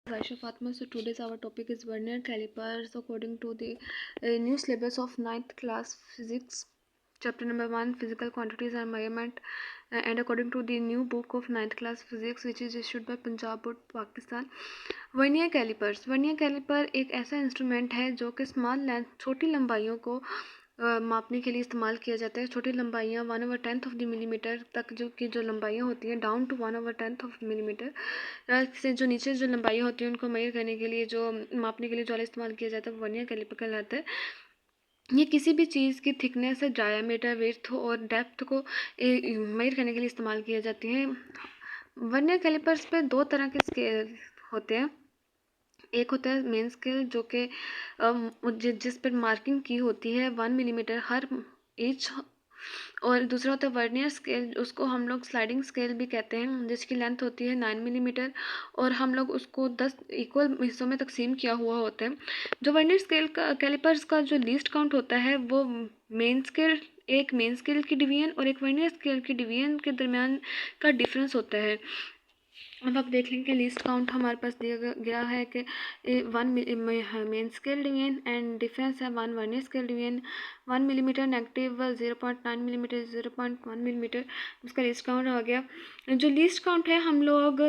Aisha Fatma. So today's our topic is vernier calipers according to the new syllabus of ninth class physics, chapter number 1, physical quantities and measurement, and according to the new book of ninth class physics which is issued by Punjab Board Pakistan. Vernier caliper एक ऐसा instrument है जो कि small length छोटी लंबाइयों को मापने के लिए इस्तेमाल किया जाता है। छोटी लंबाइयाँ 1/10 ऑफ द मिलीमीटर तक जो लंबाइयाँ होती हैं, डाउन टू 1/10 ऑफ मिलीमीटर से जो नीचे जो लंबाइयाँ होती हैं उनको मेजर करने के लिए, जो मापने के लिए जो इस्तेमाल किया जाता है, वर्नियर कैलिपर कहलाता है। ये किसी भी चीज़ की थिकनेस, डायामीटर, विड्थ और डेप्थ को मेजर करने के लिए इस्तेमाल किए जाती हैं। वर्नियर कैलिपर्स पे दो तरह के स्केल होते हैं। एक होता है मेन स्केल जो कि जिस पर मार्किंग की होती है 1 मिलीमीटर हर इंच, और दूसरा होता है वर्नियर स्केल, उसको हम लोग स्लाइडिंग स्केल भी कहते हैं, जिसकी लेंथ होती है 9 मिलीमीटर और हम लोग उसको 10 इक्वल हिस्सों में तकसीम किया हुआ होता है। जो वर्नियर स्केल का कैलिपर्स का जो लीस्ट काउंट होता है वो एक मेन स्केल की डिवीजन और एक वर्नियर स्केल की डिवीजन के दरमियान का डिफरेंस होता है। अब आप देख लेंगे लीस्ट काउंट हमारे पास दिया गया है कि 1 main scale division and difference है 1 vernier scale division, 1 millimetre negative, 0.9 millimetre, 0.1 millimetre, उसका लीस्ट काउंट आ गया। जो लीस्ट काउंट है हम लोग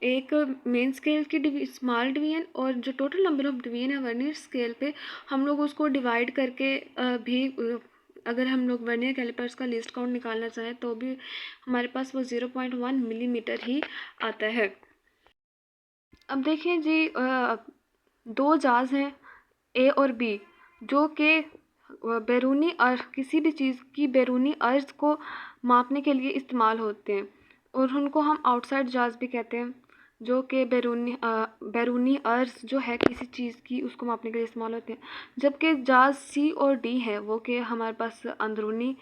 एक मेन स्केल की स्मॉल डिवीजन और जो टोटल नंबर ऑफ डिवीजन है वर्नियर स्केल पे, हम लोग उसको डिवाइड करके भी अगर हम लोग वर्नियर कैलिपर्स का लीस्ट काउंट निकालना चाहें तो भी हमारे पास वो 0.1 मिलीमीटर ही आता है। अब देखिए जी, दो जाज हैं ए और बी जो कि बैरूनी अर्ज, किसी भी चीज़ की बैरूनी अर्ज को मापने के लिए इस्तेमाल होते हैं और उनको हम आउटसाइड जाज भी कहते हैं, जो कि बैरूनी अर्ज जो है किसी चीज़ की उसको मापने के लिए इस्तेमाल होते हैं। जबकि जाज सी और डी है वो कि हमारे पास अंदरूनी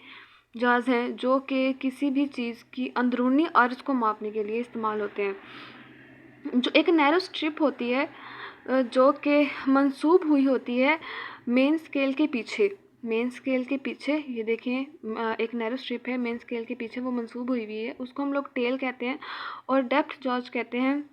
जाज हैं जो कि किसी भी चीज़ की अंदरूनी अर्ज को मापने के लिए इस्तेमाल होते हैं। जो एक नैरो स्ट्रिप होती है जो कि मंसूब हुई होती है मेन स्केल के पीछे ये देखें, एक नैरो स्ट्रिप है मेन स्केल के पीछे, वो मंसूब हुई हुई है, उसको हम लोग टेल कहते हैं। और डेप्थ जॉज कहते हैं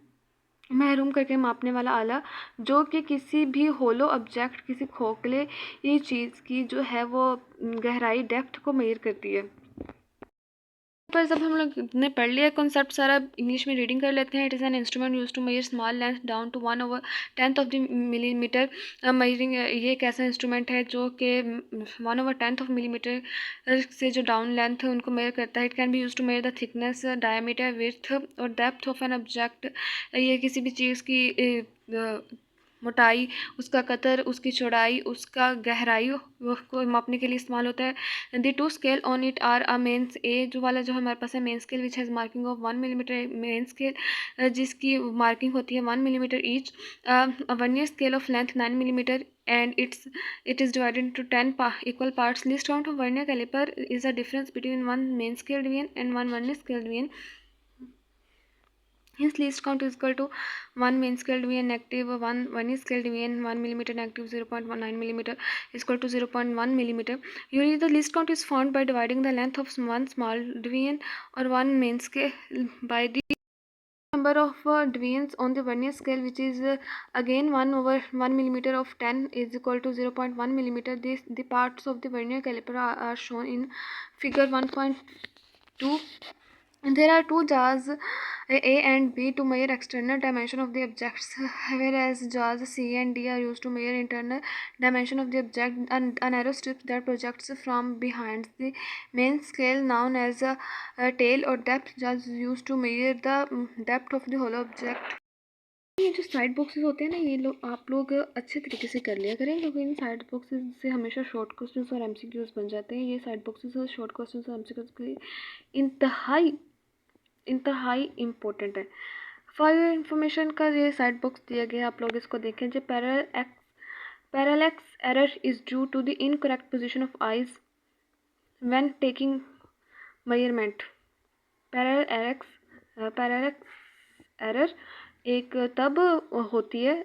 महरूम करके मापने वाला आला, जो कि किसी भी होलो ऑब्जेक्ट, किसी खोखले ये चीज़ की जो है वो गहराई, डेप्थ को मेजर करती है। पर जब हम लोग ने पढ़ लिया कॉन्सेप्ट सारा, इंग्लिश में रीडिंग कर लेते हैं। It is an instrument use to measure small length down to 1/10 of the millimetre. Measuring ये एक ऐसा इंस्ट्रूमेंट है जो कि 1/10 ऑफ मिलीमीटर से जो डाउन लेंथ है उनको मेजर करता है। It can be use to measure the thickness, diameter, width और डेप्थ ऑफ एन ऑब्जेक्ट। ये किसी भी चीज़ की मोटाई, उसका कतर, उसकी चौड़ाई, उसका गहराई को मापने के लिए इस्तेमाल होता है। The two scale on it are a mains a, जो वाला जो हमारे पास है main scale which has marking of 1 millimetre, main scale जिसकी मार्किंग होती है 1 millimetre each, vernier scale of length 9 millimetre and it is divided into 10 equal parts. Least count of vernier caliper is a difference between one main scale division and one vernier scale division. Hence least count is equal to 1 main scale division negative 1 vernier scale division 1 millimeter negative 0.19 millimeter is equal to 0.1 millimeter. Usually the least count is found by dividing the length of one small division or one main scale by the number of divisions on the vernier scale, which is again 1/1 millimeter of 10 is equal to 0.1 millimeter. The parts of the vernier caliper are shown in figure 1.2. And there are two jars A and B to measure external dimension of the objects, whereas jars C and D are used to measure internal dimension of the object. A narrow strip that projects from behind the main scale, known as a tail or depth jar, is used to measure the depth of the hollow object. ये जो side boxes होते हैं ना, ये लोग आप लोग अच्छे तरीके से कर लिया करें, क्योंकि इन साइड बॉक्सेस से हमेशा शॉर्ट क्वेश्चंस और एमसीक्यूज बन जाते हैं। ये साइड बॉक्सेस और शॉर्ट क्वेश्चंस और एमसीक्यूज के लिए इंतहाई इम्पोर्टेंट है। फॉर योर इन्फॉर्मेशन का ये साइड बॉक्स दिया गया है, आप लोग इसको देखें। जो parallax error is due to the incorrect position of eyes when taking measurement. Parallax error एक तब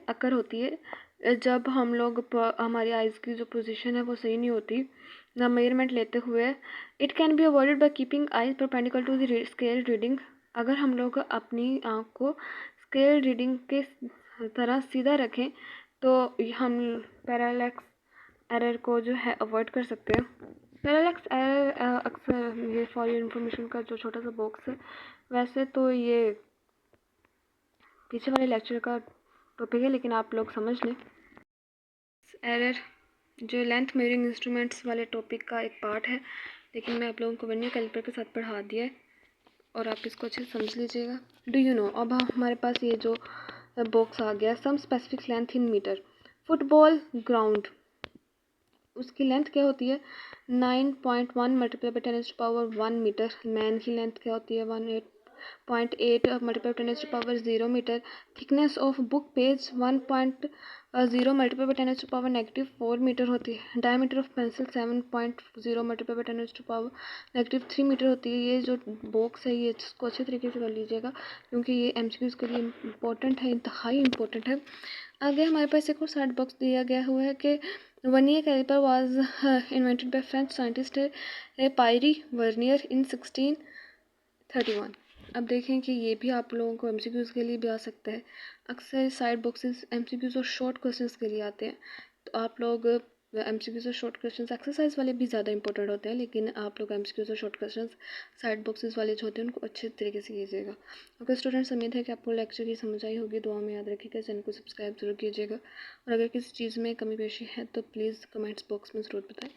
अकर होती है जब हम लोग हमारी आइज़ की जो पोजीशन है वो सही नहीं होती ना मेजरमेंट लेते हुए। It can be avoided by keeping eyes perpendicular to the scale reading. अगर हम लोग अपनी आँख को स्केल रीडिंग के तरह सीधा रखें तो हम पैरालैक्स एरर को जो है अवॉइड कर सकते हैं। पैरालैक्स एरर अक्सर ये फॉर योर इन्फॉर्मेशन का जो छोटा सा बॉक्स है, वैसे तो ये पीछे वाले लेक्चर का टॉपिक है, लेकिन आप लोग समझ लें। एरर जो लेंथ मेजरिंग इंस्ट्रूमेंट्स वाले टॉपिक का एक पार्ट है, लेकिन मैं आप लोगों को वर्नियर कैलिपर के साथ पढ़ा दिया है और आप इसको अच्छे से समझ लीजिएगा। डू यू नो, अब हमारे पास ये जो बॉक्स आ गया, some specific length in metre. Football ground, उसकी लेंथ क्या होती है 9.1 मल्टीप्लाई बाई 10⁻1 मीटर। मैन की लेंथ क्या होती है 18.8 multiply 10⁻0 metre. Thickness of book page 1.0 multiply by 10⁻⁻4 metre होती है। Diameter of pencil 7.0 multiply by 10⁻⁻3 metre होती है। ये जो बॉक्स है ये इसको अच्छे तरीके से कर लीजिएगा, क्योंकि ये एमसीक्यूज के लिए इम्पोर्टेंट है, इंतहाई इम्पोर्टेंट है। आगे हमारे पास एक और साइड बॉक्स दिया गया हुआ है कि Vernier caliper was invented by French scientist Pierre Vernier in 1631। अब देखें कि ये भी आप लोगों को एमसीक्यूज़ के लिए भी आ सकता है। अक्सर साइड बॉक्सेस एमसीक्यूज़ और शॉर्ट क्वेश्चंस के लिए आते हैं, तो आप लोग एमसीक्यूज़ और शॉर्ट क्वेश्चंस एक्सरसाइज वाले भी ज़्यादा इंपॉर्टेंट होते हैं, लेकिन आप लोग एमसीक्यूज़ और शॉर्ट क्वेश्चंस साइड बॉक्सेस वाले जो होते हैं उनको अच्छे तरीके से कीजिएगा। ओके स्टूडेंट्स, उम्मीद है कि आपको लेक्चर की समझ आई होगी। दुआ में याद रखिएगा, चैनल को सब्सक्राइब जरूर कीजिएगा और अगर किसी चीज़ में कमी पेशी है तो प्लीज़ कमेंट्स बॉक्स में ज़रूर बताएं।